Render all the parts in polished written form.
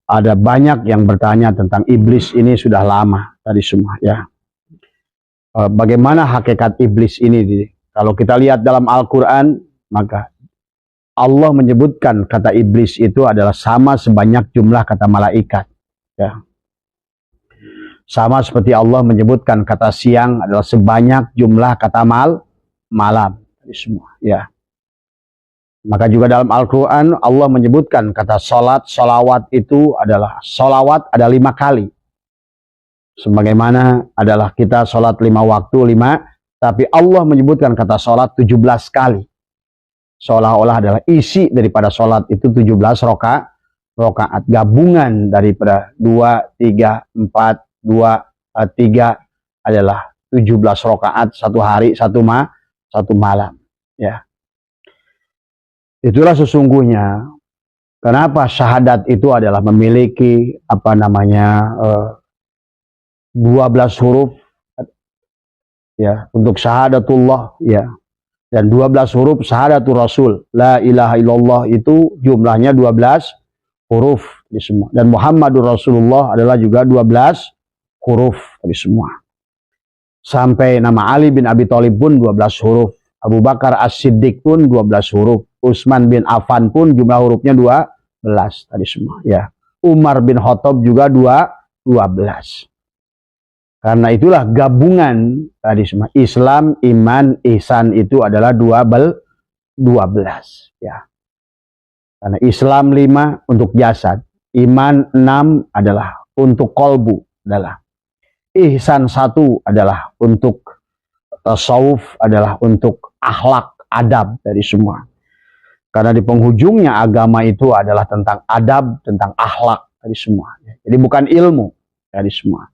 ada banyak yang bertanya tentang iblis ini sudah lama tadi semua ya. Bagaimana hakikat iblis ini? Kalau kita lihat dalam Al-Quran, maka Allah menyebutkan kata iblis itu adalah sama sebanyak jumlah kata malaikat. Ya. Sama seperti Allah menyebutkan kata siang adalah sebanyak jumlah kata malam. Tadi semua. Ya. Maka juga dalam Al-Quran Allah menyebutkan kata solawat itu adalah solawat ada 5 kali. Sebagaimana adalah kita sholat 5 waktu 5, tapi Allah menyebutkan kata sholat 17 kali. Seolah-olah adalah isi daripada sholat itu 17 rokaat. Gabungan daripada 2, 3, 4, 2, 3 adalah 17 rokaat satu hari, satu malam. Ya. Itulah sesungguhnya kenapa syahadat itu adalah memiliki 12 huruf ya untuk syahadatullah ya, dan 12 huruf syahadatul rasul. La ilaha illallah itu jumlahnya 12 huruf di semua, dan Muhammadur Rasulullah adalah juga 12 huruf di semua. Sampai nama Ali bin Abi Thalib pun 12 huruf, Abu Bakar As-Siddiq pun 12 huruf, Utsman bin Affan pun jumlah hurufnya 12 tadi semua ya. Umar bin Khattab juga 12. Karena itulah gabungan tadi semua Islam, iman, ihsan itu adalah 12 ya. Karena Islam 5 untuk jasad, iman 6 adalah untuk kolbu, adalah ihsan 1 adalah untuk tasawuf, adalah untuk akhlak, adab dari semua. Karena di penghujungnya agama itu adalah tentang adab, tentang akhlak dari semua. Jadi bukan ilmu dari semua.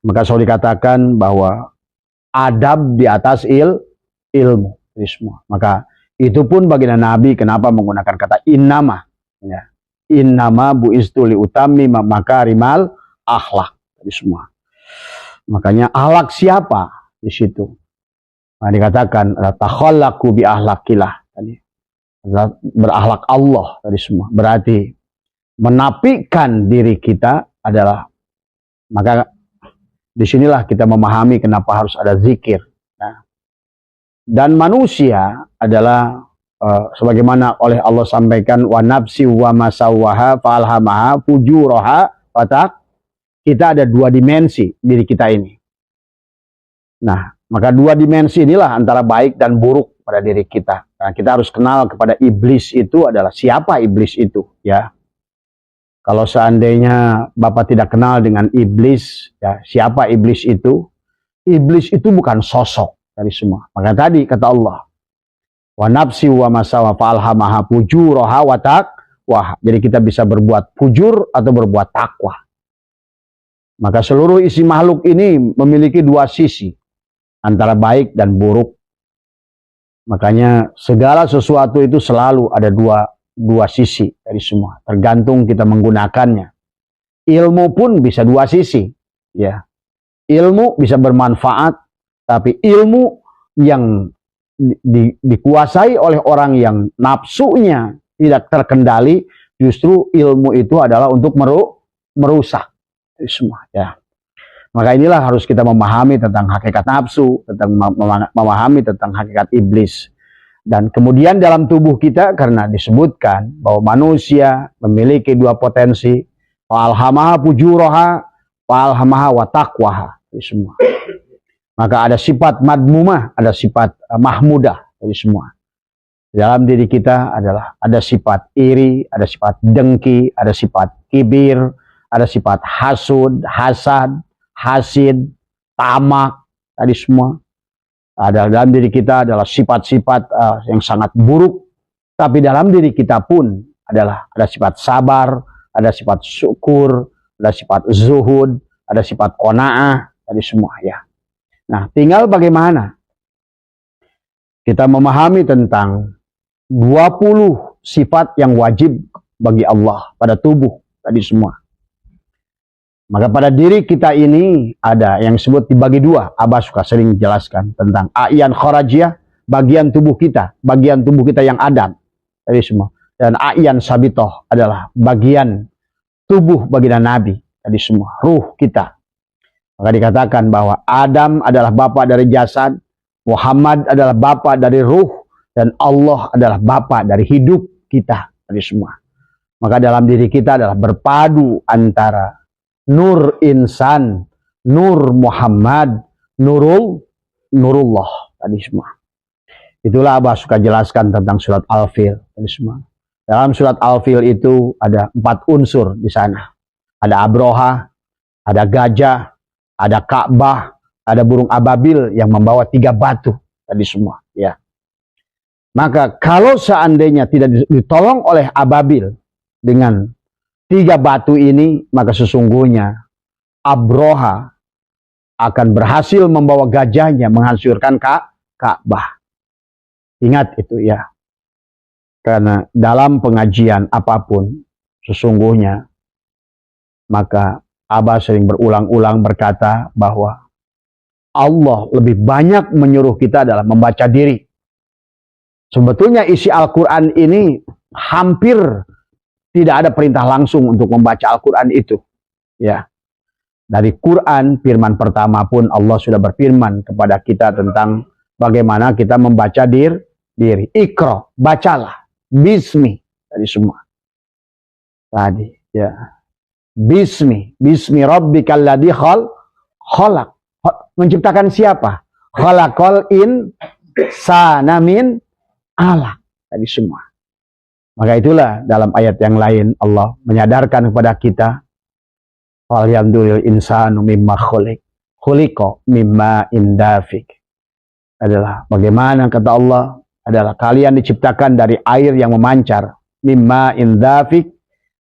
Maka selalu dikatakan bahwa adab di atas ilmu dari semua. Maka itu pun baginda Nabi kenapa menggunakan kata innama ya. Innama bu'istu liutami makarimal akhlak dari semua. Makanya akhlak siapa di situ? Nah, dikatakan takhallaqu bi akhlaqillah tadi. Berakhlak Allah dari semua. Berarti menapikan diri kita adalah, maka disinilah kita memahami kenapa harus ada zikir. Nah, dan manusia adalah sebagaimana oleh Allah sampaikan wa nafsi wa masawwaha falhamaha fujuraha watak. Kita ada 2 dimensi diri kita ini. Nah, maka 2 dimensi inilah antara baik dan buruk pada diri kita. Nah, kita harus kenal kepada iblis itu adalah siapa iblis itu ya. Kalau seandainya Bapak tidak kenal dengan iblis, ya, siapa iblis itu? Iblis itu bukan sosok dari semua. Maka tadi kata Allah, wa nafsi wa masawa falhamaha fujuraha wa taqwa. Jadi kita bisa berbuat fujur atau berbuat takwa. Maka seluruh isi makhluk ini memiliki 2 sisi, antara baik dan buruk. Makanya segala sesuatu itu selalu ada dua sisi dari semua, tergantung kita menggunakannya. Ilmu pun bisa 2 sisi ya. Ilmu bisa bermanfaat, tapi ilmu yang dikuasai oleh orang yang nafsunya tidak terkendali, justru ilmu itu adalah untuk merusak semua ya. Maka inilah harus kita memahami tentang hakikat nafsu, tentang memahami tentang hakikat iblis. Dan kemudian dalam tubuh kita, karena disebutkan bahwa manusia memiliki 2 potensi, falhamaha fujuraha, falhamaha wa taqwaha, semua. Maka ada sifat madmumah, ada sifat mahmudah dari semua. Dalam diri kita adalah ada sifat iri, ada sifat dengki, ada sifat kibir, ada sifat hasud, hasad, hasid, tamak, tadi semua. Ada dalam diri kita adalah sifat-sifat yang sangat buruk, tapi dalam diri kita pun adalah ada sifat sabar, ada sifat syukur, ada sifat zuhud, ada sifat qanaah, tadi semua ya. Nah, tinggal bagaimana kita memahami tentang 20 sifat yang wajib bagi Allah pada tubuh tadi semua. Maka pada diri kita ini ada yang disebut dibagi 2. Abah suka sering jelaskan tentang a'yan kharajiyah, bagian tubuh kita yang adam tadi semua. Dan a'yan sabitoh adalah bagian tubuh baginda Nabi tadi semua, ruh kita. Maka dikatakan bahwa Adam adalah bapa dari jasad, Muhammad adalah bapa dari ruh, dan Allah adalah bapa dari hidup kita tadi semua. Maka dalam diri kita adalah berpadu antara nur insan, nur Muhammad, nurullah tadi semua. Itulah Abah suka jelaskan tentang surat Al-Fil tadi semua. Dalam surat Al-Fil itu ada 4 unsur di sana. Ada Abroha, ada gajah, ada Ka'bah, ada burung ababil yang membawa 3 batu tadi semua. Ya. Maka kalau seandainya tidak ditolong oleh ababil dengan 3 batu ini, maka sesungguhnya Abroha akan berhasil membawa gajahnya menghancurkan Ka'bah. Ingat itu ya. Karena dalam pengajian apapun sesungguhnya, maka Abah sering berulang-ulang berkata bahwa Allah lebih banyak menyuruh kita adalah membaca diri. Sebetulnya isi Al-Quran ini hampir tidak ada perintah langsung untuk membaca Al-Quran itu. Ya. Dari Quran, firman pertama pun Allah sudah berfirman kepada kita tentang bagaimana kita membaca diri. Iqra, bacalah. Bismi, tadi semua. Tadi, ya. Bismi rabbikal ladzi khalaq. Menciptakan siapa? Khalaqal insana min alaq. Tadi semua. Maka itulah dalam ayat yang lain Allah menyadarkan kepada kita, falyamdulil insanu mimma khuliqa mimma indafik. Adalah bagaimana kata Allah, adalah kalian diciptakan dari air yang memancar, mimma indafik,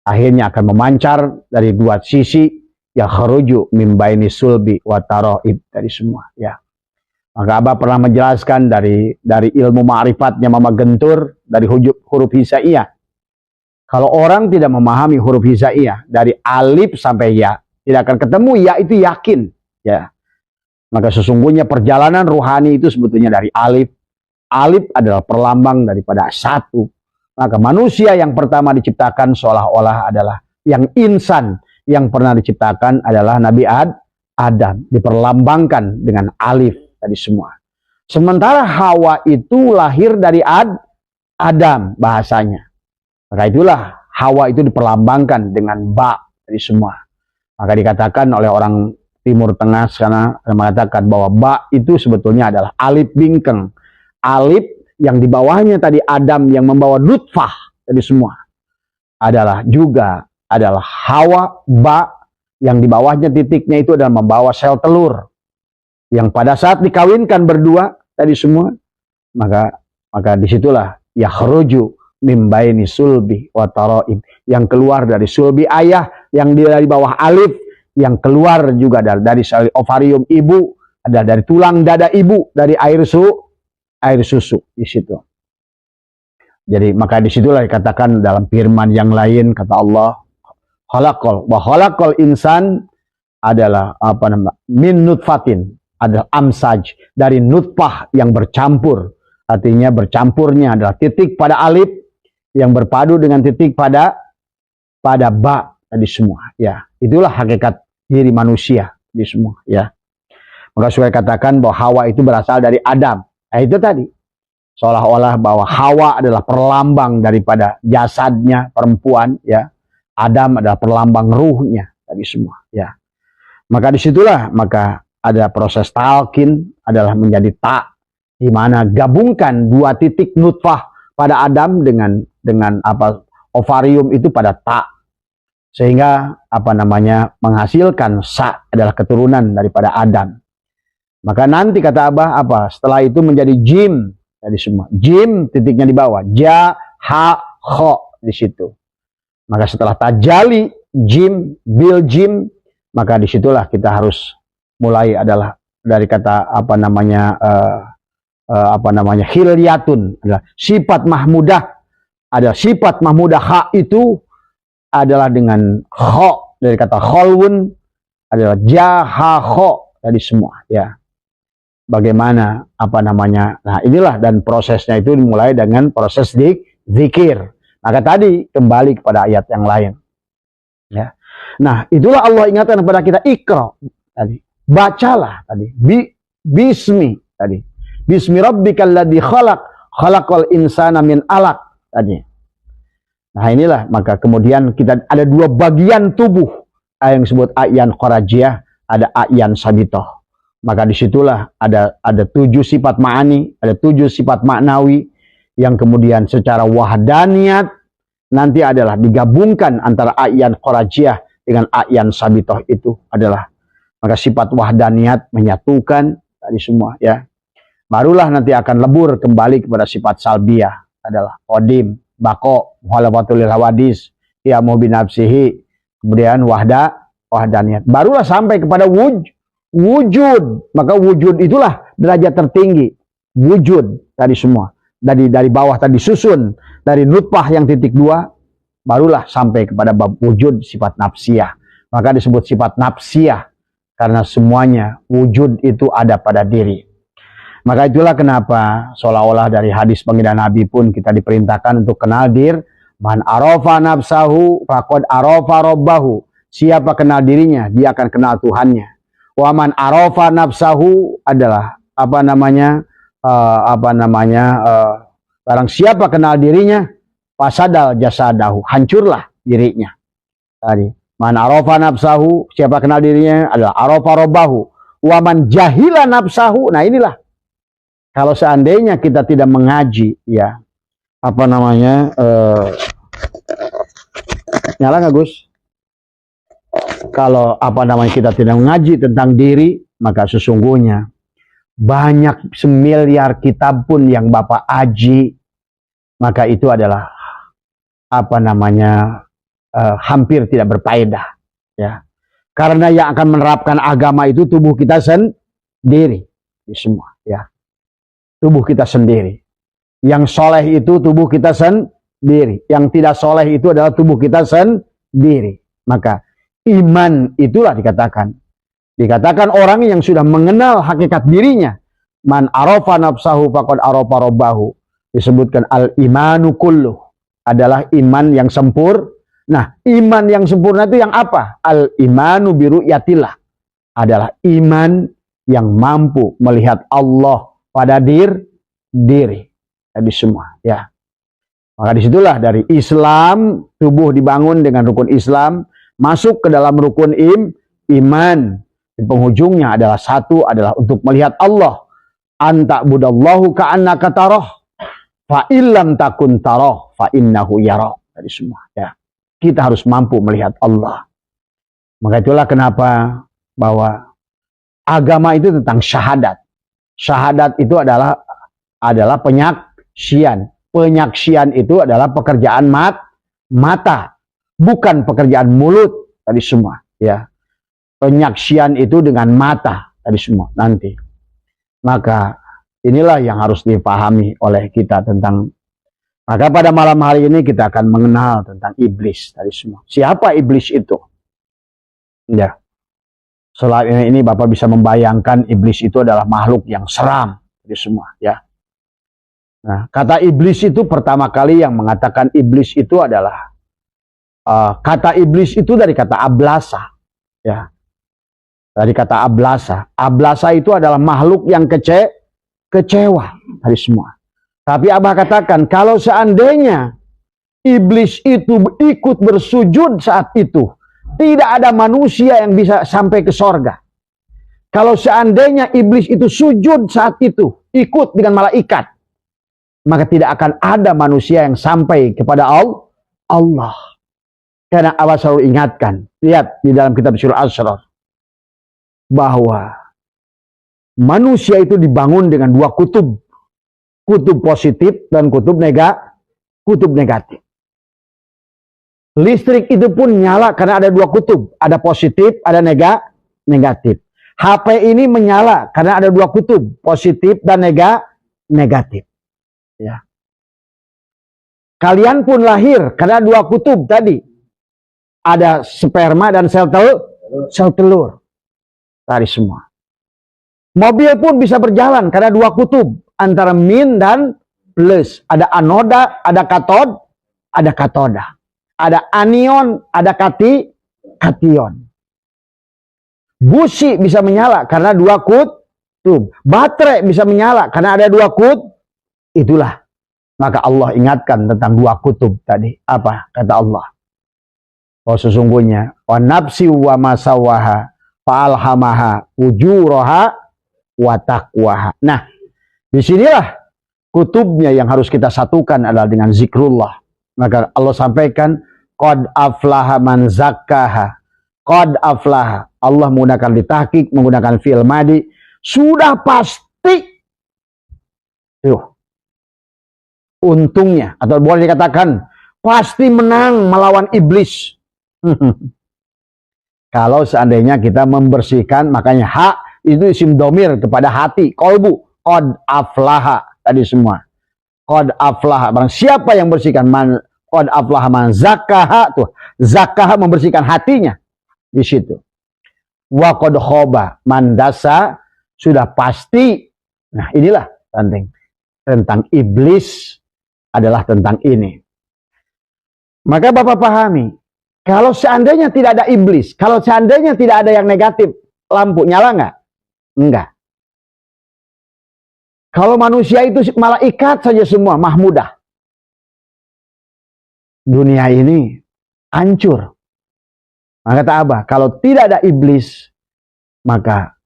akhirnya akan memancar dari 2 sisi, ya kharuju mim baini sulbi wa taraib, dari semua ya. Maka Abah pernah menjelaskan dari ilmu ma'rifatnya Mama Gentur, dari huruf hisaiyah. Kalau orang tidak memahami huruf hisaiyah dari alif sampai ya, tidak akan ketemu ya itu yakin ya. Maka sesungguhnya perjalanan ruhani itu sebetulnya dari alif. Alif adalah perlambang daripada 1. Maka manusia yang pertama diciptakan seolah-olah adalah yang insan yang pernah diciptakan adalah Nabi Adam, diperlambangkan dengan alif tadi semua. Sementara Hawa itu lahir dari Adam bahasanya. Maka itulah Hawa itu diperlambangkan dengan ba tadi semua. Maka dikatakan oleh orang Timur Tengah sana mengatakan bahwa ba itu sebetulnya adalah alif bingkeng. Alif yang di bawahnya tadi Adam yang membawa nutfah tadi semua. Adalah Hawa, ba yang di bawahnya titiknya itu adalah membawa sel telur. Yang pada saat dikawinkan berdua tadi semua, maka disitulah ya kharuju mim baini sulbi wa taraib, yang keluar dari sulbi ayah, yang dari bawah alif, yang keluar juga dari ovarium ibu, ada dari tulang dada ibu, dari air susu di situ. Jadi maka disitulah dikatakan dalam firman yang lain kata Allah, khalaqal insan adalah min nutfatin, adalah amsaj, dari nutfah yang bercampur. Artinya bercampurnya adalah titik pada alif yang berpadu dengan titik pada ba tadi semua ya. Itulah hakikat diri manusia di semua ya. Maka saya katakan bahwa Hawa itu berasal dari Adam. Nah, itu tadi seolah-olah bahwa Hawa adalah perlambang daripada jasadnya perempuan ya. Adam adalah perlambang ruhnya tadi semua ya. Maka disitulah maka ada proses talqin adalah menjadi ta, di mana gabungkan 2 titik nutfah pada Adam dengan ovarium itu pada ta, sehingga menghasilkan sa, adalah keturunan daripada Adam. Maka nanti kata Abah setelah itu menjadi jim tadi semua. Jim titiknya di bawah, ja, ha, kho di situ. Maka setelah tajali jim, bil jim, maka disitulah kita harus mulai adalah dari kata hilyatun, adalah sifat mahmudah. Ada sifat mahmudah ha itu adalah dengan kho, dari kata kholwun adalah jaha kho tadi semua ya. Bagaimana nah inilah, dan prosesnya itu dimulai dengan proses zikir. Maka tadi kembali kepada ayat yang lain ya. Nah, itulah Allah ingatkan kepada kita, ikra tadi. Bacalah tadi. Bismi tadi. Bismi rabbikal ladzi khalaq, khalaqal insana min alaq tadi. Nah, inilah maka kemudian kita ada dua bagian tubuh yang disebut a'yan qarajiyah, ada a'yan sabitoh. Maka disitulah ada 7 sifat ma'ani, ada 7 sifat maknawi yang kemudian secara wahdaniyat nanti adalah digabungkan antara a'yan qarajiyah dengan a'yan sabitoh. Itu adalah maka sifat wahdaniyat menyatukan tadi semua ya. Barulah nanti akan lebur kembali kepada sifat salbiyah, adalah qadim, baqo, muhalafatul hawadis, ya binafsihi, kemudian wahdaniyat. Barulah sampai kepada wujud. Maka wujud itulah derajat tertinggi. Wujud tadi semua. Dari bawah tadi susun, dari nutfah yang titik 2, barulah sampai kepada bab wujud sifat nafsiyah. Maka disebut sifat nafsiyah karena semuanya wujud itu ada pada diri. Maka itulah kenapa seolah-olah dari hadis baginda Nabi pun kita diperintahkan untuk kenal diri. Man arafa nafsahu faqad arafa rabbahu. Siapa kenal dirinya, dia akan kenal Tuhannya. Wa man arafa nafsahu adalah barang siapa kenal dirinya, fasadal jasadahu, hancurlah dirinya. Tadi man arafa nafsahu, siapa kenal dirinya adalah arafa rabbahu. Wa man jahila nafsahu. Nah, inilah kalau seandainya kita tidak mengaji, ya, nyala nggak Gus? Kalau kita tidak mengaji tentang diri, maka sesungguhnya banyak semiliar kitab pun yang Bapak aji, maka itu adalah hampir tidak berfaedah, ya. Karena yang akan menerapkan agama itu tubuh kita sendiri, semua, ya. Tubuh kita sendiri. Yang soleh itu tubuh kita sendiri. Yang tidak soleh itu adalah tubuh kita sendiri. Maka iman itulah dikatakan. Dikatakan orang yang sudah mengenal hakikat dirinya. Man arafa nafsahu faqad arafa rabbahu. Disebutkan al-imanu kulluh. Adalah iman yang sempurna. Nah, iman yang sempurna itu yang apa? Al-imanu biru'yatillah. Adalah iman yang mampu melihat Allah pada diri tadi semua, ya. Maka disitulah dari Islam, tubuh dibangun dengan rukun Islam, masuk ke dalam rukun iman. Di penghujungnya adalah untuk melihat Allah. Anta budallahu ka'annaka tarah, fa illam takun tarah, fa innahu yarah. Tadi semua, ya. Kita harus mampu melihat Allah. Maka itulah kenapa bahwa agama itu tentang syahadat. Syahadat itu adalah penyaksian. Penyaksian itu adalah pekerjaan mata, bukan pekerjaan mulut tadi semua, ya. Penyaksian itu dengan mata tadi semua nanti. Maka inilah yang harus dipahami oleh kita tentang. Maka pada malam hari ini kita akan mengenal tentang iblis tadi semua. Siapa iblis itu? Ya. Selain ini Bapak bisa membayangkan iblis itu adalah makhluk yang seram itu semua, ya. Nah, kata iblis itu pertama kali yang mengatakan iblis itu adalah kata iblis itu dari kata ablasa, ya. Dari kata ablasa. Ablasa itu adalah makhluk yang kecewa dari semua. Tapi Abah katakan kalau seandainya iblis itu ikut bersujud saat itu, tidak ada manusia yang bisa sampai ke sorga. Kalau seandainya iblis itu sujud saat itu, ikut dengan malaikat, maka tidak akan ada manusia yang sampai kepada Allah. Karena Allah selalu ingatkan, lihat di dalam kitab Surah Al-Asrar, bahwa manusia itu dibangun dengan 2 kutub. Kutub positif dan kutub negatif. Listrik itu pun nyala karena ada 2 kutub. Ada positif, ada negatif. HP ini menyala karena ada 2 kutub. Positif dan negatif. Ya. Kalian pun lahir karena 2 kutub tadi. Ada sperma dan sel telur. Tadi semua. Mobil pun bisa berjalan karena 2 kutub. Antara min dan plus. Ada anoda, ada katoda. Ada anion, ada kation. Busi bisa menyala karena dua kutub. Baterai bisa menyala karena ada dua kutub. Itulah. Maka Allah ingatkan tentang dua kutub tadi. Apa kata Allah? Oh sesungguhnya wa nafsi wa masawaha fa'alhamaha ujuraha wa taqwaha. Nah, disinilah kutubnya yang harus kita satukan adalah dengan zikrullah. Maka Allah sampaikan qad aflaha man zakkaha. Qad aflaha. Allah menggunakan ditahqiq, menggunakan fi'il madi. Sudah pasti. Tuh. Untungnya atau boleh dikatakan pasti menang melawan iblis. Kalau seandainya kita membersihkan, makanya hak itu isim domir kepada hati, kolbu. Qad aflaha tadi semua. Qad aflaha, barang siapa yang bersihkan, man qad aflaha man zakkaha, tuh zakkaha membersihkan hatinya di situ. Wa qad khaba man dasa, sudah pasti. Nah inilah penting tentang iblis adalah tentang ini. Maka Bapak pahami, kalau seandainya tidak ada iblis, kalau seandainya tidak ada yang negatif, lampu nyala nggak? Enggak. Kalau manusia itu malaikat saja semua, mahmudah. Dunia ini hancur. Maka kata Abah, kalau tidak ada iblis, maka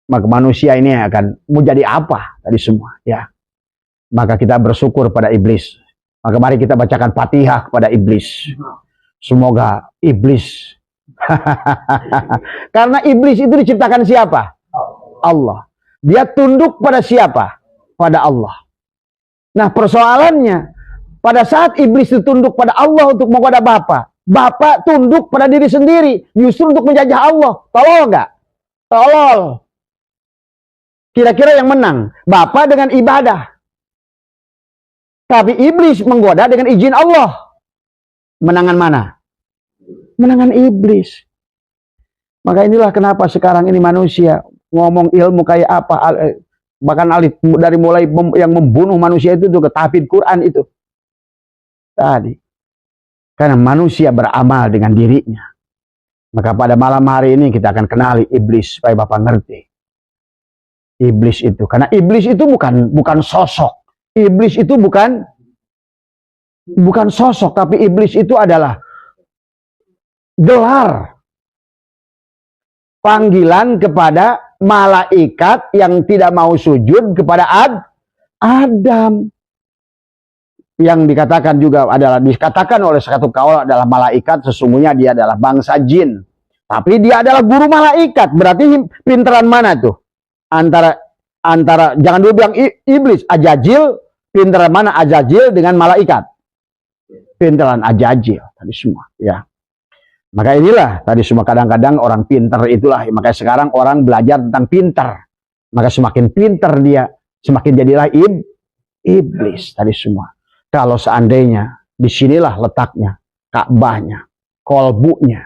manusia ini akan mau jadi apa tadi semua, ya. Maka kita bersyukur pada iblis. Maka mari kita bacakan Fatihah kepada iblis. Semoga iblis. Karena iblis itu diciptakan siapa? Allah. Dia tunduk pada siapa? Pada Allah. Nah persoalannya, pada saat iblis itu tunduk pada Allah untuk menggoda Bapak, Bapak tunduk pada diri sendiri, justru untuk menjajah Allah. Tolol nggak? Tolol. Kira-kira yang menang? Bapak dengan ibadah. Tapi iblis menggoda dengan izin Allah. Menangan mana? Menangan iblis. Maka inilah kenapa sekarang ini manusia ngomong ilmu kayak apa. Bahkan dari mulai yang membunuh manusia itu juga tahfidz Quran itu. Tadi. Karena manusia beramal dengan dirinya. Maka pada malam hari ini kita akan kenali iblis. Supaya Bapak ngerti. Iblis itu. Karena iblis itu bukan sosok. Iblis itu bukan sosok, tapi iblis itu adalah gelar panggilan kepada malaikat yang tidak mau sujud kepada Adam. Yang dikatakan juga adalah dikatakan oleh satu kaul adalah malaikat, sesungguhnya dia adalah bangsa jin. Tapi dia adalah guru malaikat. Berarti pinteran mana tuh? Antara jangan dulu bilang iblis, Ajajil, pinteran mana Ajajil dengan malaikat? Pinteran Ajajil tadi semua, ya. Maka inilah tadi semua kadang-kadang orang pinter itulah, makanya sekarang orang belajar tentang pinter. Maka semakin pinter dia, semakin jadilah iblis tadi semua. Kalau seandainya disinilah letaknya Ka'bahnya, kolbunya.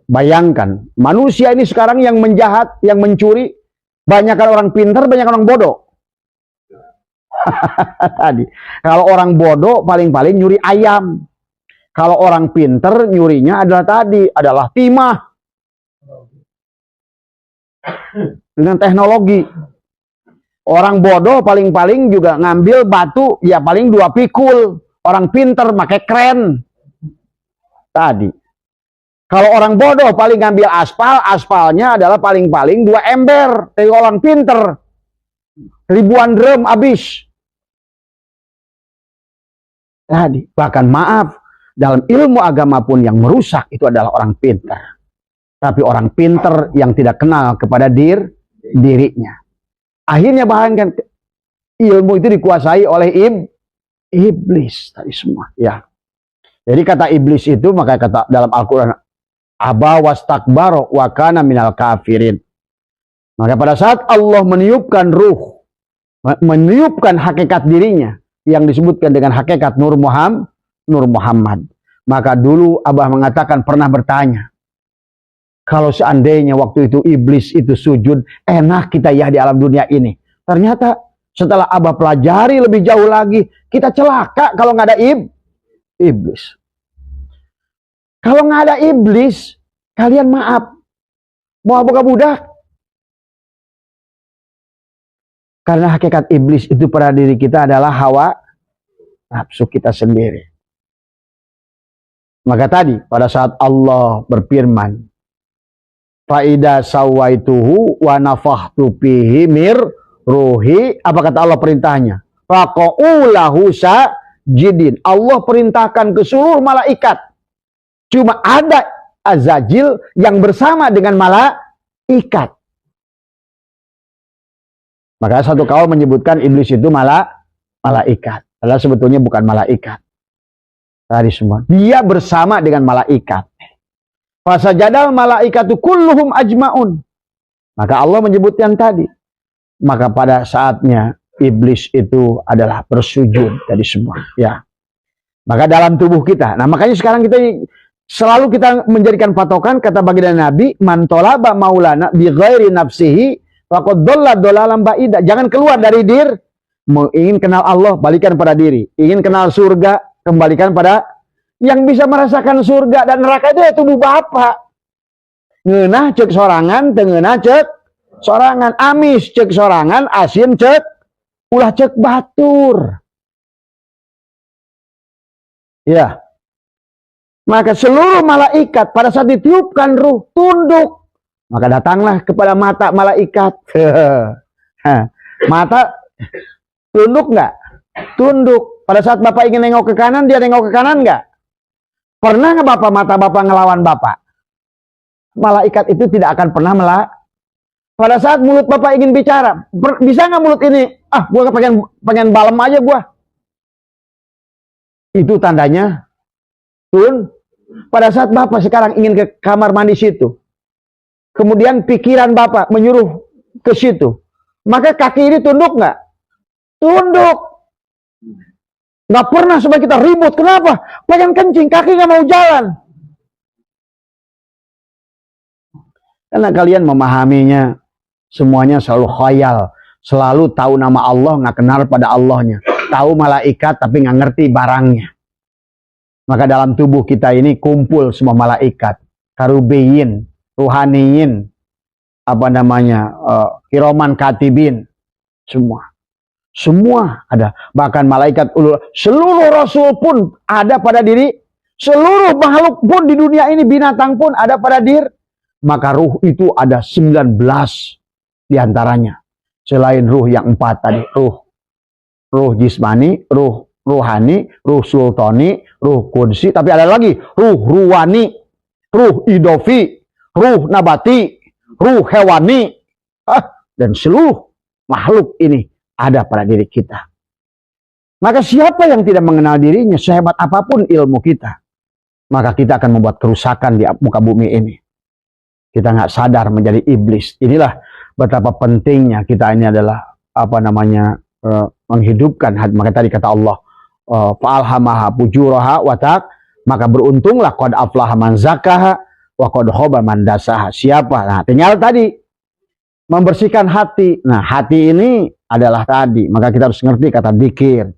Bayangkan manusia ini sekarang yang menjahat, yang mencuri, banyak orang pinter, banyak orang bodoh. Tadi kalau orang bodoh paling-paling nyuri ayam. Kalau orang pinter nyurinya adalah timah dengan teknologi. Orang bodoh paling-paling juga ngambil batu ya paling 2 pikul. Orang pinter pakai kren. Tadi kalau orang bodoh paling ngambil aspalnya adalah paling-paling 2 ember. Tapi orang pinter ribuan drum habis. Tadi bahkan maaf, dalam ilmu agama pun yang merusak itu adalah orang pintar. Tapi orang pintar yang tidak kenal kepada dirinya. Akhirnya bahkan ilmu itu dikuasai oleh iblis tadi semua, ya. Jadi kata iblis itu, maka kata dalam Al-Qur'an, aba wastakbaro wa kana minal kafirin. Maka pada saat Allah meniupkan ruh, meniupkan hakikat dirinya yang disebutkan dengan hakikat Nur Muhammad. Maka dulu Abah mengatakan pernah bertanya, kalau seandainya waktu itu iblis itu sujud, enak kita ya di alam dunia ini. Ternyata setelah Abah pelajari lebih jauh lagi, kita celaka kalau nggak ada iblis. Kalau nggak ada iblis, Kalian maaf, mau buka budak. Karena hakikat iblis itu pada diri kita adalah hawa nafsu kita sendiri. Maka tadi pada saat Allah berfirman, faida sawaituhu wa nafakhtu fihi mir ruhi, apa kata Allah perintahnya? Faqaulahu sajidin. Allah perintahkan ke seluruh malaikat. Cuma ada Azajil yang bersama dengan malaikat. Maka satu kaul menyebutkan iblis itu malaikat. Padahal sebetulnya bukan malaikat. Tadi semua. Dia bersama dengan malaikat. Fasajadal malaikatu kulluhum ajmaun. Maka Allah menyebutkan tadi. Maka pada saatnya iblis itu adalah bersujud tadi semua. Ya. Maka dalam tubuh kita. Nah makanya sekarang kita selalu kita menjadikan patokan kata baginda Nabi, man tolaba maulana bi ghairi nafsihi faqad dhalla dhalalan ba'ida. Jangan keluar dari diri. Ingin kenal Allah, balikan pada diri. Ingin kenal surga, kembalikan pada yang bisa merasakan surga dan neraka itu ya tubuh Bapak. Ngeunah cek sorangan, tengeunah cek sorangan, amis cek sorangan, asin cek ulah cek batur. Ya. Maka seluruh malaikat pada saat ditiupkan ruh tunduk. Maka datanglah kepada mata malaikat. Mata tunduk nggak? Tunduk. Pada saat Bapak ingin nengok ke kanan, dia nengok ke kanan nggak? Pernah nggak Bapak mata Bapak ngelawan Bapak? Malaikat itu tidak akan pernah Pada saat mulut Bapak ingin bicara, bisa nggak mulut ini? Ah, gua pengen balem aja gua. Itu tandanya pada saat Bapak sekarang ingin ke kamar mandi situ, kemudian pikiran Bapak menyuruh ke situ, maka kaki ini tunduk nggak? Tunduk. Nggak pernah sebab kita ribut. Kenapa? Pengen kencing, kaki nggak mau jalan. Karena kalian memahaminya, semuanya selalu khayal, selalu tahu nama Allah, nggak kenal pada Allahnya, tahu malaikat tapi nggak ngerti barangnya. Maka dalam tubuh kita ini kumpul semua malaikat, karubiyin, ruhaniyin, kiroman katibin, semua ada. Bahkan malaikat ulul, seluruh rasul pun ada pada diri, seluruh makhluk pun di dunia ini, binatang pun ada pada diri. Maka ruh itu ada 19 diantaranya. Selain ruh yang 4 tadi, ruh jismani, ruh ruhani, ruh sultani, ruh kudsi, tapi ada lagi ruh ruwani, ruh idofi, ruh nabati, ruh hewani, dan seluruh makhluk ini ada pada diri kita. Maka siapa yang tidak mengenal dirinya, sehebat apapun ilmu kita, maka kita akan membuat kerusakan di muka bumi ini. Kita nggak sadar menjadi iblis. Inilah betapa pentingnya kita ini adalah menghidupkan hati. Maka tadi kata Allah, fa'alhamaha fujuraha wa taq, maka beruntunglah qad aflaha man zakaha wa qad khaba man dasaha. Siapa? Nah, tinggal tadi membersihkan hati. Nah, hati ini adalah tadi, maka kita harus ngerti kata dikir.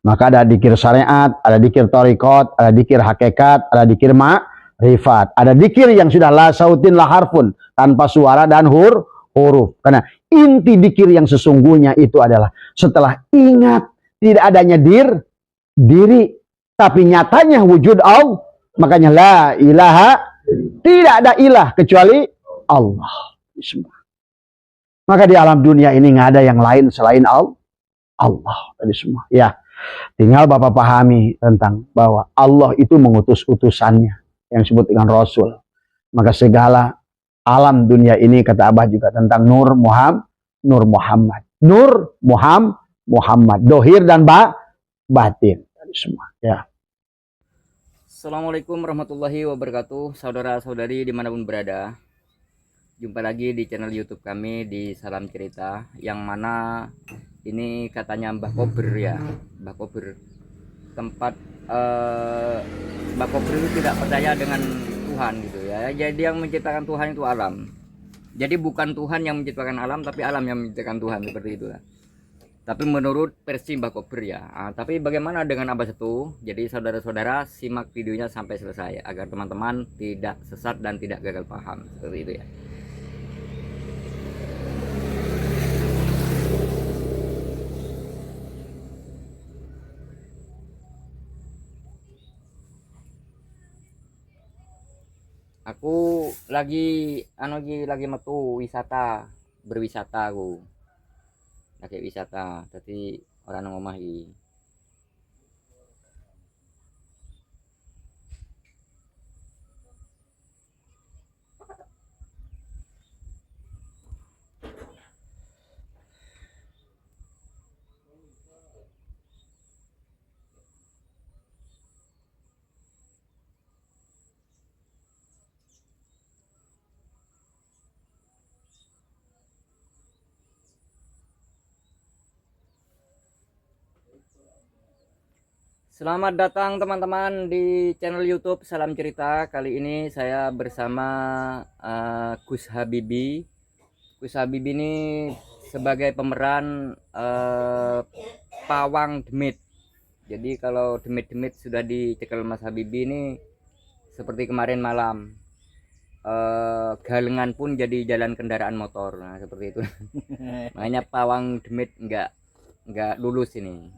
Maka ada dikir syariat, ada dikir thariqat, ada dikir hakikat, ada dikir ma'rifat. Ada dikir yang sudah la sautin la harfun, tanpa suara dan huruf. Karena inti dikir yang sesungguhnya itu adalah setelah ingat tidak adanya diri, tapi nyatanya wujud Allah. Makanya la ilaha, tidak ada ilah kecuali Allah. Maka di alam dunia ini nggak ada yang lain selain Allah tadi semua. Ya, tinggal Bapak pahami tentang bahwa Allah itu mengutus utusannya yang disebut dengan Rasul. Maka segala alam dunia ini kata Abah juga tentang Nur Muhammad, Muhammad, dohir dan batin semua. Ya. Assalamualaikum warahmatullahi wabarakatuh, saudara-saudari dimanapun berada. Jumpa lagi di channel YouTube kami di Salam Cerita, yang mana ini katanya Mbah Kober ya, Mbah Kober. Tempat Mbah Kober itu tidak percaya dengan Tuhan gitu ya. Jadi yang menciptakan Tuhan itu alam. Jadi bukan Tuhan yang menciptakan alam, tapi alam yang menciptakan Tuhan, seperti itulah. Tapi menurut versi Mbah Kober ya. Tapi bagaimana dengan Abah Setu? Jadi saudara-saudara simak videonya sampai selesai agar teman-teman tidak sesat dan tidak gagal paham seperti itu ya. Aku lagi metu berwisata aku. Lagi wisata, jadi orang nang omah iki. Selamat datang teman-teman di channel YouTube Salam Cerita. Kali ini saya bersama Gus Habibi. Gus Habibi ini sebagai pemeran pawang demit. Jadi kalau demit-demit sudah dicekel Mas Habibi ini seperti kemarin malam. Galengan pun jadi jalan kendaraan motor. Nah, seperti itu. Makanya pawang demit nggak lulus ini.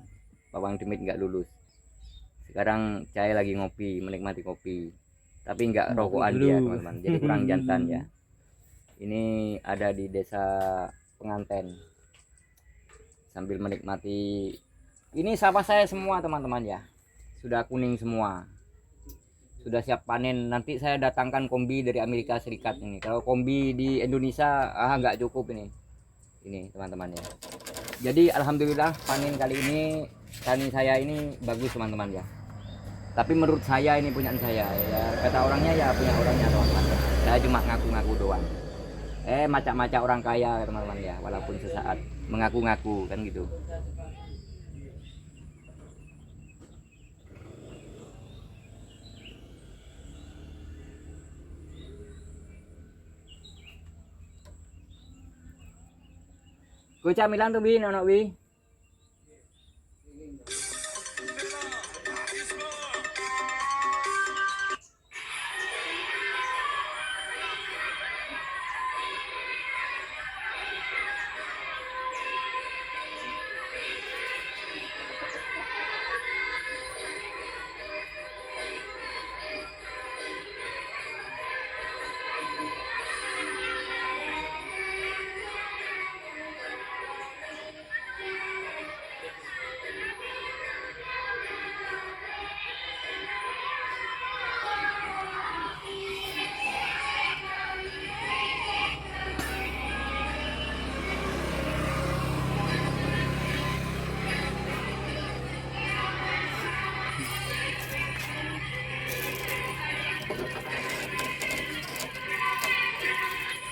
Pawang demit nggak lulus. Sekarang saya lagi ngopi, menikmati kopi, tapi nggak rokokan dia teman-teman, jadi kurang jantan ya. Ini ada di desa Penganten sambil menikmati. Ini sawah saya semua teman-teman ya, sudah kuning semua, sudah siap panen. Nanti saya datangkan kombi dari Amerika Serikat ini. Kalau kombi di Indonesia nggak cukup ini teman-teman ya. Jadi alhamdulillah panen kali ini tani saya ini bagus teman-teman ya. Tapi menurut saya ini punya saya ya, kata orangnya ya punya orangnya teman-teman. Saya cuma ngaku-ngaku doang. Macam-macam orang kaya teman-teman ya, walaupun sesaat mengaku-ngaku kan gitu. Gue camilan tuh Wi, nono Wi.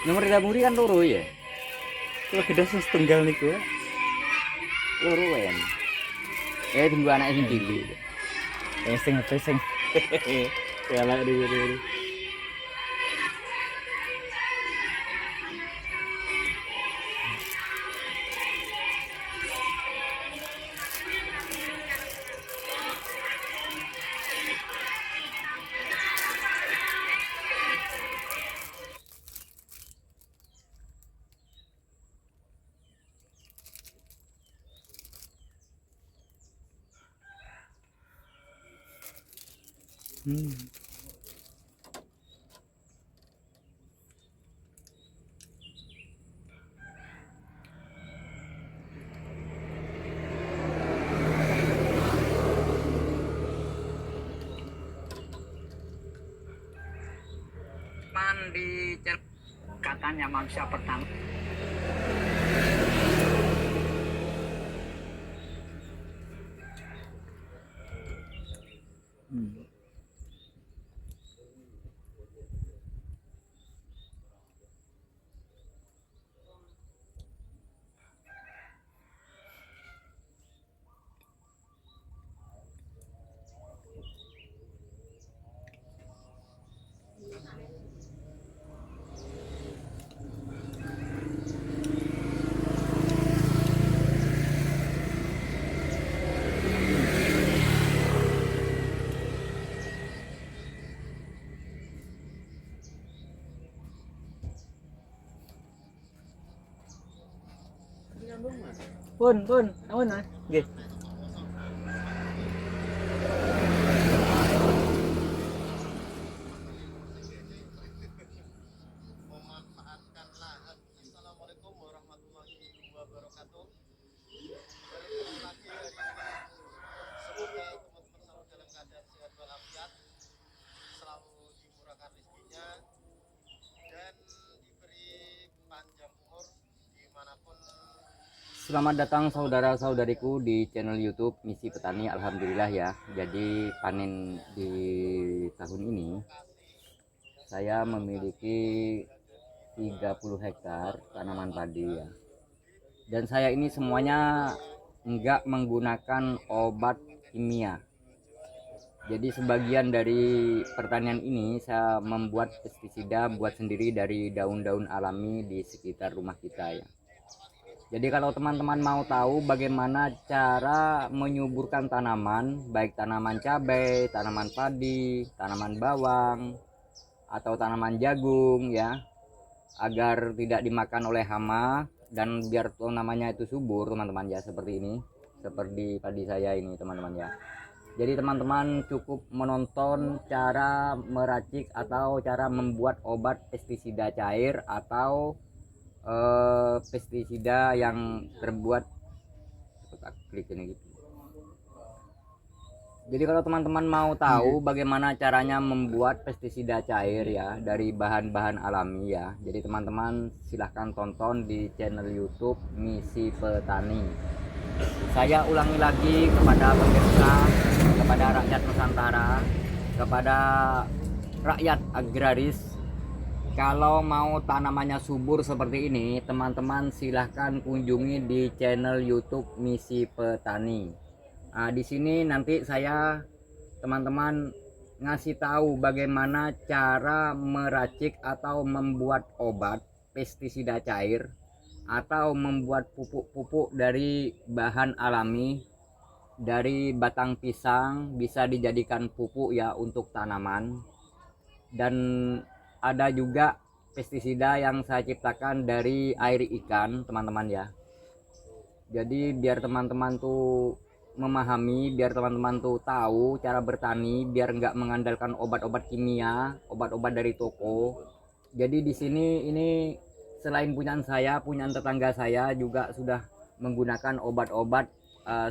Nomor muri kan loro ya. Kalau gede setunggal niku. Loro kan. Tunggu anak sing cilik. Sing. Ya lah dulu. Di Katanya manusia pertama. Pun, awan ah. Nggih. Assalamualaikum warahmatullahi wabarakatuh. Bertemu lagi hari ini. Semoga teman-teman selalu dalam keadaan sehat walafiat, selalu dimurahkan rezekinya, dan diberi panjang umur dimanapun. Selamat datang saudara-saudariku di channel YouTube Misi Petani. Alhamdulillah ya. Jadi panen di tahun ini saya memiliki 30 hektar tanaman padi ya. Dan saya ini semuanya enggak menggunakan obat kimia. Jadi sebagian dari pertanian ini saya membuat pestisida buat sendiri dari daun-daun alami di sekitar rumah kita ya. Jadi kalau teman-teman mau tahu bagaimana cara menyuburkan tanaman, baik tanaman cabai, tanaman padi, tanaman bawang, atau tanaman jagung ya, agar tidak dimakan oleh hama dan biar namanya itu subur teman-teman ya, seperti ini, seperti padi saya ini teman-teman ya. Jadi teman-teman cukup menonton cara meracik atau cara membuat obat pestisida cair atau pestisida yang terbuat, klik ini gitu. Jadi kalau teman-teman mau tahu bagaimana caranya membuat pestisida cair ya dari bahan-bahan alami ya, jadi teman-teman silahkan tonton di channel YouTube Misi Petani. Saya ulangi lagi kepada pemirsa, kepada rakyat Nusantara, kepada rakyat agraris, kalau mau tanamannya subur seperti ini, teman-teman silahkan kunjungi di channel YouTube Misi Petani. Nah, di sini nanti saya teman-teman ngasih tahu bagaimana cara meracik atau membuat obat pestisida cair atau membuat pupuk-pupuk dari bahan alami, dari batang pisang bisa dijadikan pupuk ya untuk tanaman. Dan ada juga pestisida yang saya ciptakan dari air ikan teman-teman ya. Jadi biar teman-teman tuh memahami, biar teman-teman tuh tahu cara bertani, biar nggak mengandalkan obat-obat kimia, obat-obat dari toko. Jadi di sini ini selain punyaan saya, punyaan tetangga saya juga sudah menggunakan obat-obat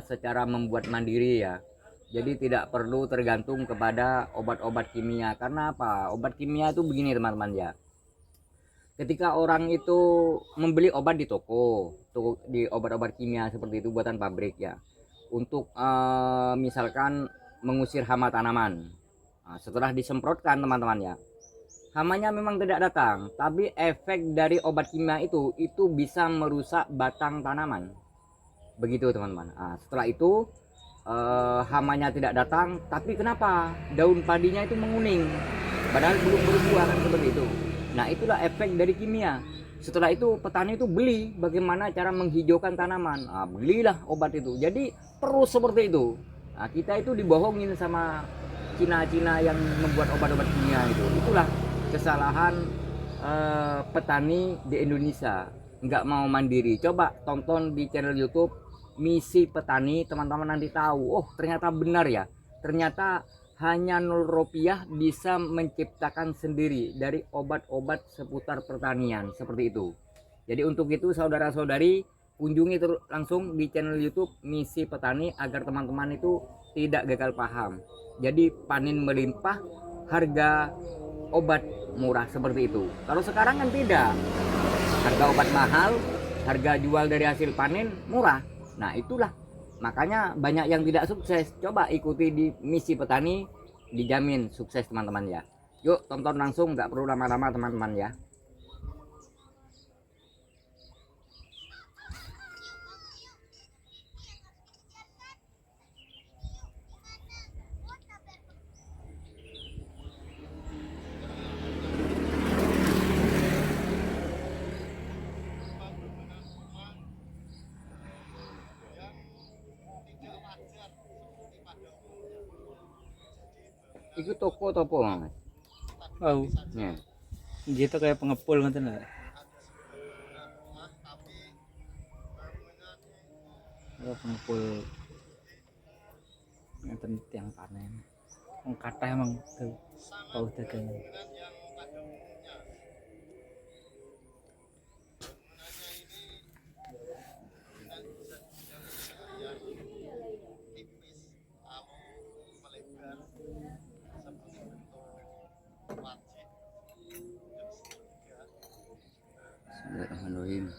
secara membuat mandiri ya. Jadi tidak perlu tergantung kepada obat-obat kimia. Karena apa? Obat kimia itu begini teman-teman ya. Ketika orang itu membeli obat di toko, di obat-obat kimia seperti itu buatan pabrik ya, untuk misalkan mengusir hama tanaman. Nah, setelah disemprotkan teman-teman ya, hamanya memang tidak datang, tapi efek dari obat kimia itu bisa merusak batang tanaman. Begitu teman-teman. Nah, setelah itu hamanya tidak datang, tapi kenapa daun padinya itu menguning padahal belum berbuah kan, seperti itu. Nah, itulah efek dari kimia. Setelah itu petani itu beli bagaimana cara menghijaukan tanaman. Nah, belilah obat itu. Jadi terus seperti itu. Nah, kita itu dibohongin sama Cina-Cina yang membuat obat-obat kimia itu. Itulah kesalahan petani di Indonesia, nggak mau mandiri. Coba tonton di channel YouTube Misi Petani, teman-teman nanti tahu. Oh, ternyata benar ya. Ternyata hanya 0 rupiah bisa menciptakan sendiri dari obat-obat seputar pertanian seperti itu. Jadi untuk itu saudara-saudari kunjungi langsung di channel YouTube Misi Petani agar teman-teman itu tidak gagal paham. Jadi panen melimpah, harga obat murah seperti itu. Kalau sekarang kan tidak. Harga obat mahal, harga jual dari hasil panen murah. Nah, itulah makanya banyak yang tidak sukses. Coba ikuti di Misi Petani, dijamin sukses teman-teman ya. Yuk tonton langsung, nggak perlu lama-lama teman-teman ya. Itu toko-toko mas. Oh, Ya. gitu kayak pengepul ngoten lho. Ya pengepul ngeten tiang panen. Wong kathah emang tau dagang. Bismillahirrahmanirrahim.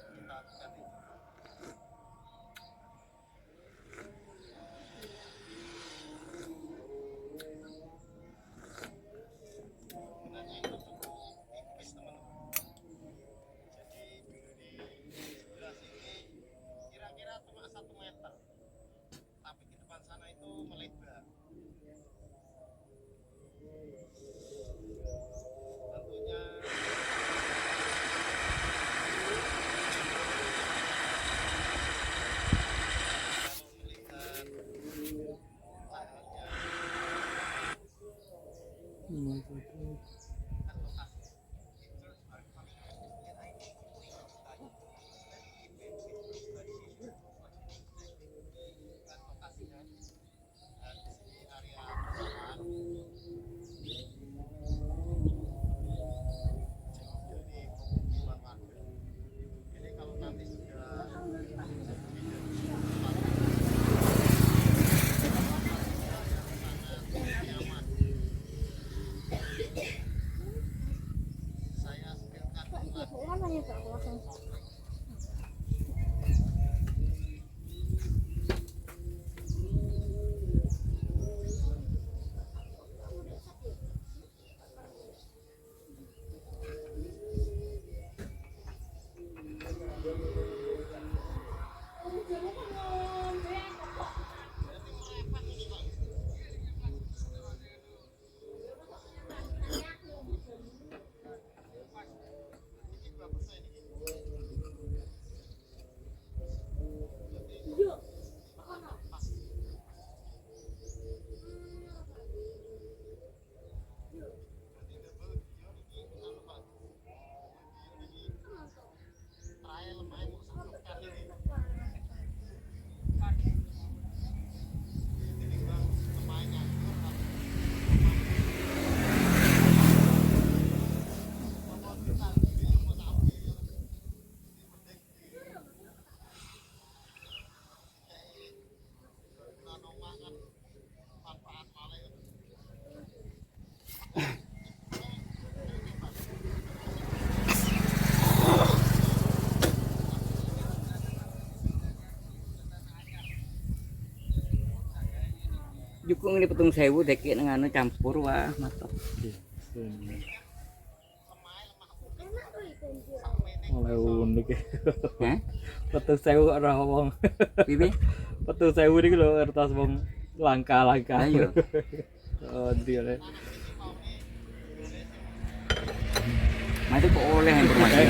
Jukung ini petung sewu deki nang anu campur wah mantap. Mulai unik. Hah? Petung sewu kok ora wong. Pipi? Petung sewu iki lho kertas wong langka-langka. Ayo. Oh, dia le. Mati kok oleh informasi.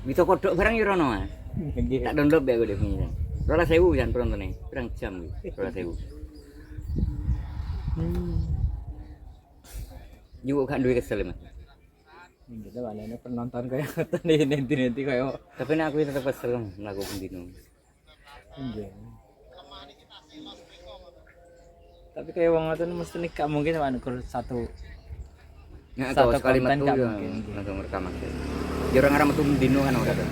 Bisa kodok barang yo rono, Mas. Tak download ya gue definisi. 12.000 kan penontonnya. Berang jam iki. 12.000. Juga kan duit kesel, Mas. Kita balane penonton kayak nanti kayak Tapi nek aku tetep kesel mlaku pendino. Iya. Tapi kayak wong ngoten mesti gak mungkin sama satu Nek satu kalau sekali konten metu gak ya mungkin. langsung rekaman. Ya orang metu pendino kan ora kan.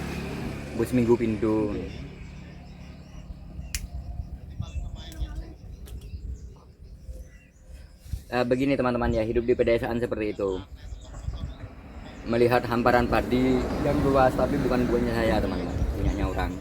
Bus minggu pindo. Begini teman-teman ya, hidup di pedesaan seperti itu. Melihat hamparan padi yang luas tapi bukan punya saya teman-teman, punyanya orang.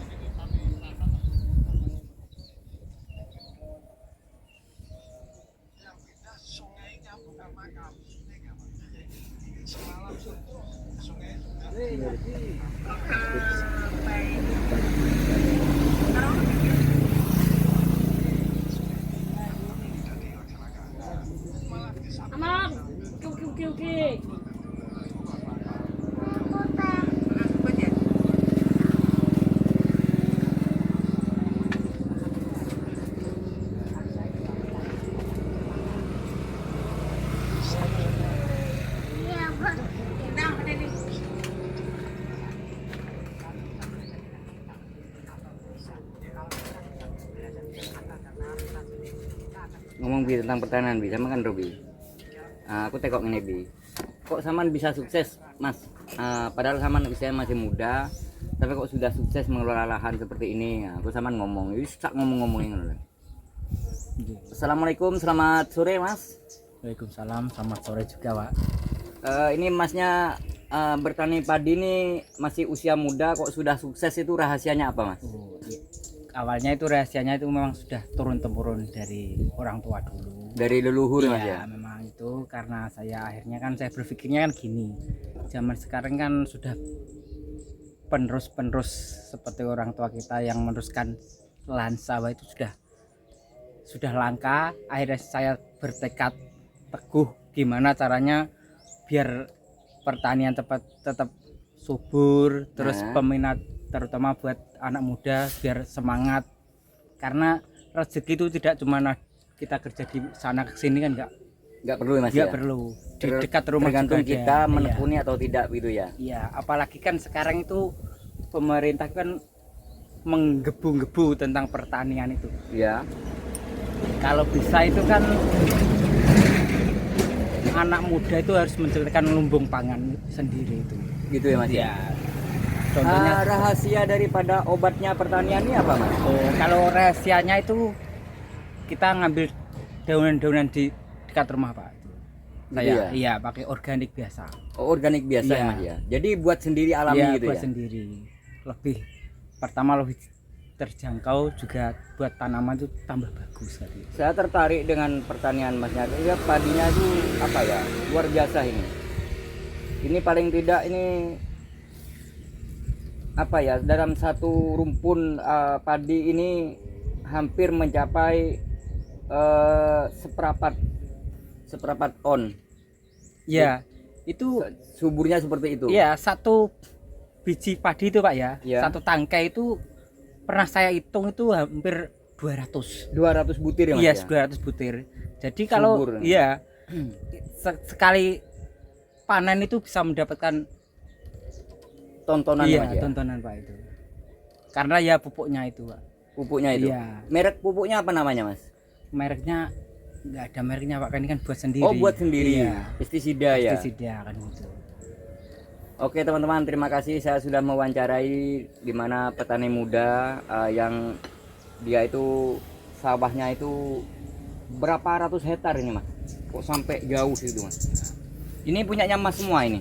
Aman, oke. Bi tentang pertanian Bi, sama kan Robi. Aku tekok ini Bi. Kok saman bisa sukses, Mas? Padahal saman usianya masih muda, tapi kok sudah sukses mengelola lahan seperti ini. Aku saman ngomong, ini sak ngomong-ngomongin loh. Assalamualaikum, selamat sore Mas. Waalaikumsalam, selamat sore juga Pak. Ini Masnya bertani padi ini masih usia muda kok sudah sukses, itu rahasianya apa Mas? Awalnya itu rahasianya itu memang sudah turun temurun dari orang tua dulu. Dari leluhur Mas Iya, ya? memang itu karena saya akhirnya kan saya berpikirnya kan gini. Zaman sekarang kan sudah penerus-penerus seperti orang tua kita yang meneruskan lahan sawah itu sudah langka. Akhirnya saya bertekad teguh gimana caranya biar pertanian tetap subur, terus peminat terutama buat anak muda biar semangat, karena rezeki itu tidak cuma kita kerja di sana ke sini kan Nggak perlu Mas nggak ya? perlu di dekat rumah Tergantung juga ada. kita menekuni atau tidak gitu ya? Iya, apalagi kan sekarang itu pemerintah kan menggebu-gebu tentang pertanian itu. Iya. Kalau bisa itu kan anak muda itu harus menciptakan lumbung pangan sendiri itu. Gitu ya Mas ya? Contohnya Rahasia daripada obatnya pertanian ini apa Mas? kalau rahasianya itu kita ngambil daunan-daunan di dekat rumah Pak. Gitu ya? Iya, pakai organik biasa. Oh, organik biasa Iya. ya Mas ya? Jadi buat sendiri alami Iya, gitu buat ya? sendiri. Pertama lebih terjangkau, juga buat tanaman itu tambah bagus tadi. Saya tertarik dengan pertanian Masnya. Ya, padinya itu apa ya? Luar biasa ini. Ini paling tidak ini apa ya? Dalam satu rumpun padi ini hampir mencapai seperempat on. Ya, itu Suburnya seperti itu. ya satu biji padi itu Pak ya. Iya. Satu tangkai itu pernah saya hitung itu hampir 200. 200 butir ya Mas Iya, ya? 200 butir. Jadi kalau Subur. iya sekali panen itu bisa mendapatkan Tontonan iya, Mas ya? tontonan Pak itu. Karena ya pupuknya itu Pak. Pupuknya itu. Iya. Merek pupuknya apa namanya Mas? Mereknya nggak ada mereknya Pak, kan ini kan buat sendiri. Oh, buat sendiri. Iya. Pestisida ya. Pestisida kan gitu. Oke teman-teman, terima kasih. Saya sudah mewawancarai di mana petani muda yang dia itu sawahnya itu berapa ratus hektar ini Mas? Kok sampai jauh itu Mas? Ini punyanya Mas semua ini?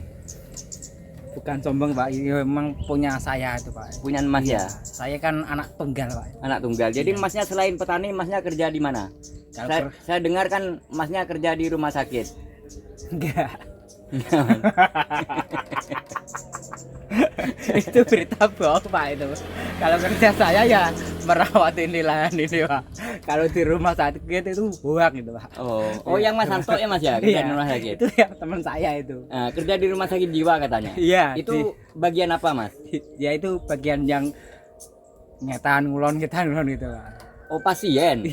Bukan sombong Pak, ini memang punya saya itu Pak. Punya Mas ya? Saya kan anak tunggal Pak. Anak tunggal. Jadi Masnya selain petani, Masnya kerja di mana? Saya dengar kan Masnya kerja di rumah sakit. Enggak. Itu berita bohong Pak itu. Kalau kerja saya ya merawat ini lahan ini Pak. Kalau di rumah sakit itu hoak gitu Pak. Oh yang Mas Santo ya Mas ya, kerja di rumah sakit. Itu ya teman saya itu. Kerja di rumah sakit jiwa katanya. Iya. Itu bagian apa Mas? Ya itu bagian yang ngetan ngulon gitu Pak. Oh pasien.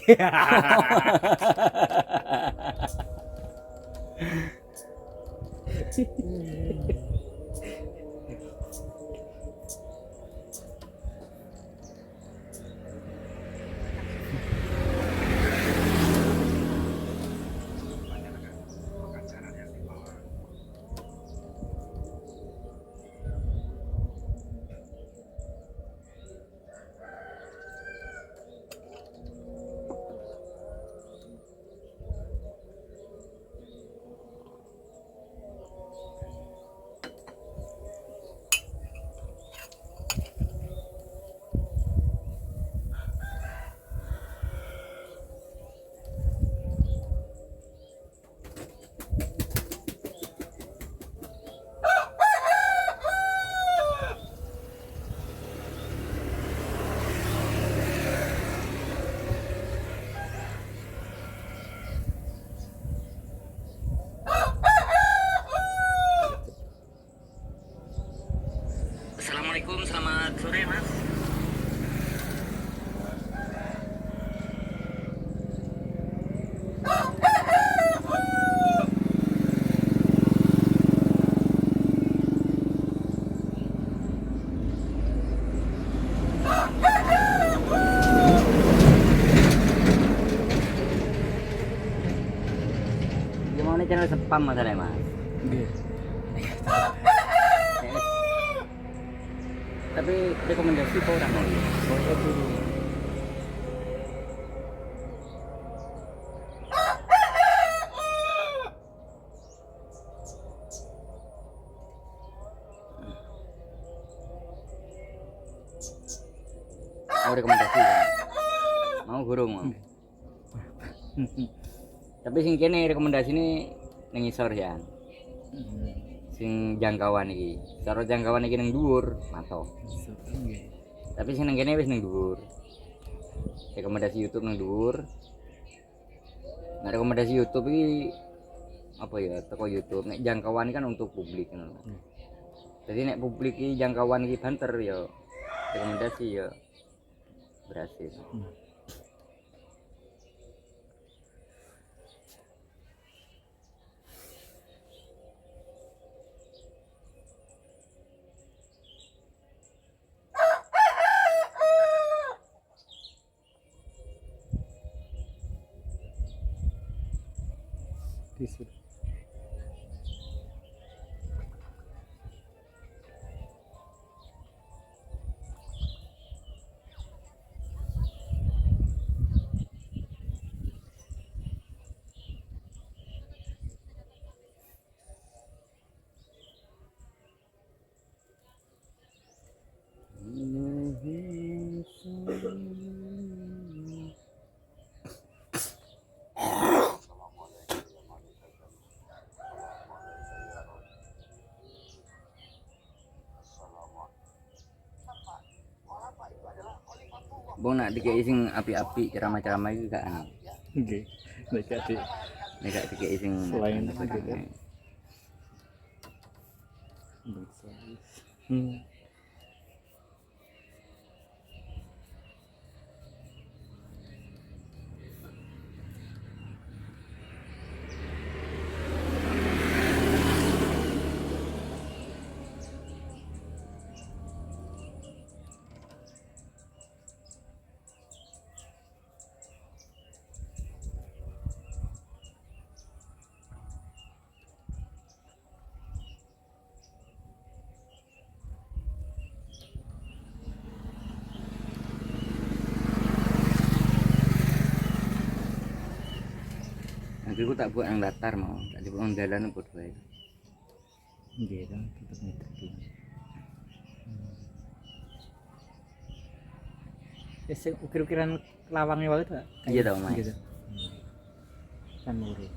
channel spam masalahnya mas. Nggih. Tapi rekomendasi kok orang mau boleh dulu. Mau rekomendasi kan? Mau gurung mau. Tapi sing kene rekomendasi ini nengisor ya. Sing jangkauan iki. Cara jangkauan iki ning dhuwur, mantap. Nggih. Tapi sing nang kene wis ning dhuwur. Rekomendasi YouTube ning dhuwur. Nah, rekomendasi YouTube iki apa ya? Teko YouTube nek jangkauan iki kan untuk publik ngono. Jadi nek publik iki jangkauan iki banter ya rekomendasi ya berhasil. Tisu. Bong nak dikei sing api-api ceramah-ceramah iki gak anu. Nggih. Nek adik Nek gak dikei sing Selain itu kan. Nanti aku tak buat yang datar mau, tak dibuat yang jalan buat baik. Nggih, kan tetep ngerti. Sing ukir-ukiran lawangnya wae itu, Pak? Iya tau mas. Gitu. Kan murih.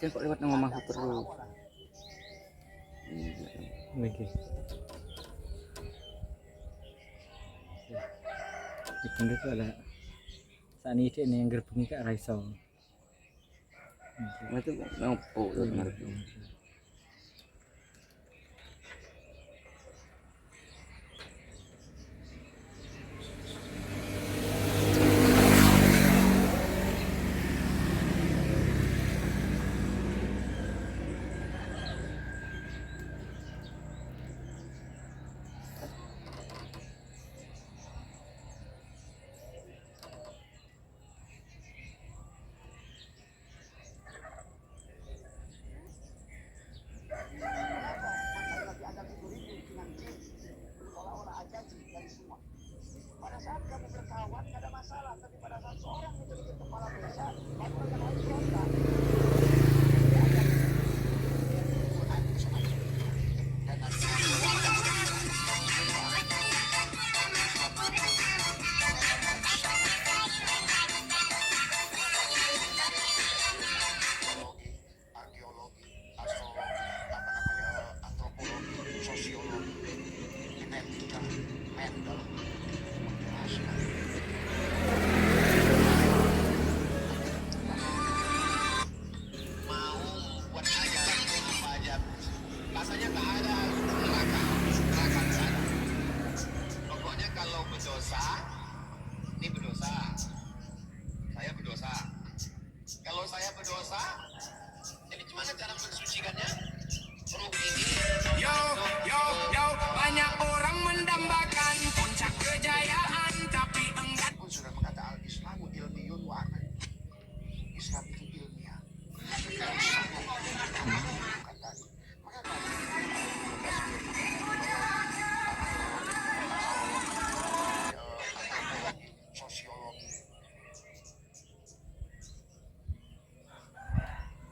Jangan kok lewat nama aku terus. Nggih. Ikan itu ada saat ini dia yang gerbangnya Kak Raiso. Itu ngopo tuh ngerti. kalau saya berdosa, jadi gimana cara mensucikannya? Rugi. Yo, banyak orang mendambakan puncak kejayaan, tapi enggak. Pun sudah berkata al-Islamu ilmiyun wa amal. Islam itu ilmiah. Sosiologi.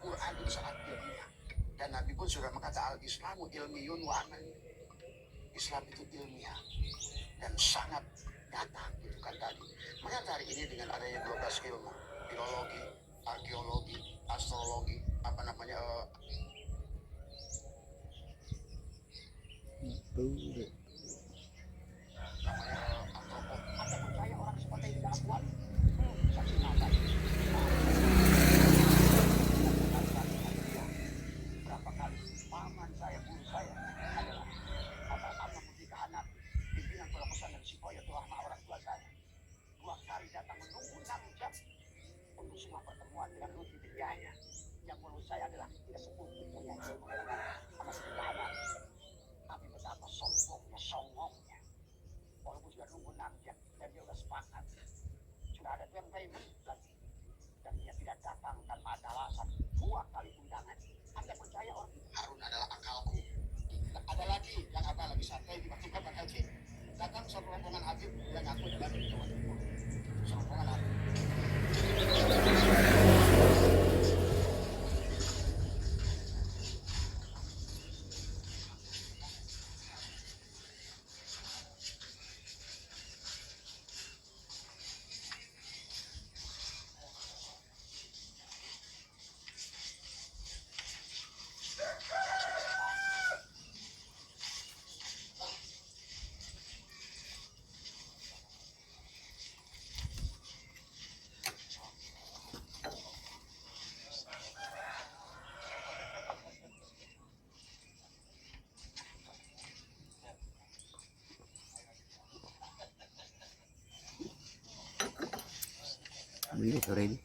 Quran itu sangat ilmiah. Dan Nabi pun sudah berkata al-Islamu ilmiyun wa amal. Islam itu ilmiah dan sangat nyata gitu kan tadi. Maka hari ini dengan adanya 12 ilmu, filologi, arkeologi, astrologi, apa namanya antropo. Anda percaya orang seperti ini tidak kuat? Saksi mata. Berapa kali paman saya, guru saya adalah apa ketika anak pimpinan pondok pesantren Sikoyatul Rahmah orang tua saya 2 kali datang menunggu 6 jam untuk semua pertemuan dengan Lutfi bin Yahya yang menurut saya adalah tidak sepupunya anak sederhana, tapi betapa songongnya walaupun sudah nunggu 6 jam dan dia sudah sepakat sudah ada yang payment lagi dan dia tidak datang tanpa ada alasan 2 kali undangan. Anda percaya orang Harun adalah akalku. Ada lagi yang apa lagi santai tiba-tiba Pak Haji datang satu rombongan Habib yang aku adalah dari Jawa Timur. Rombongan Habib. Ini sore ini.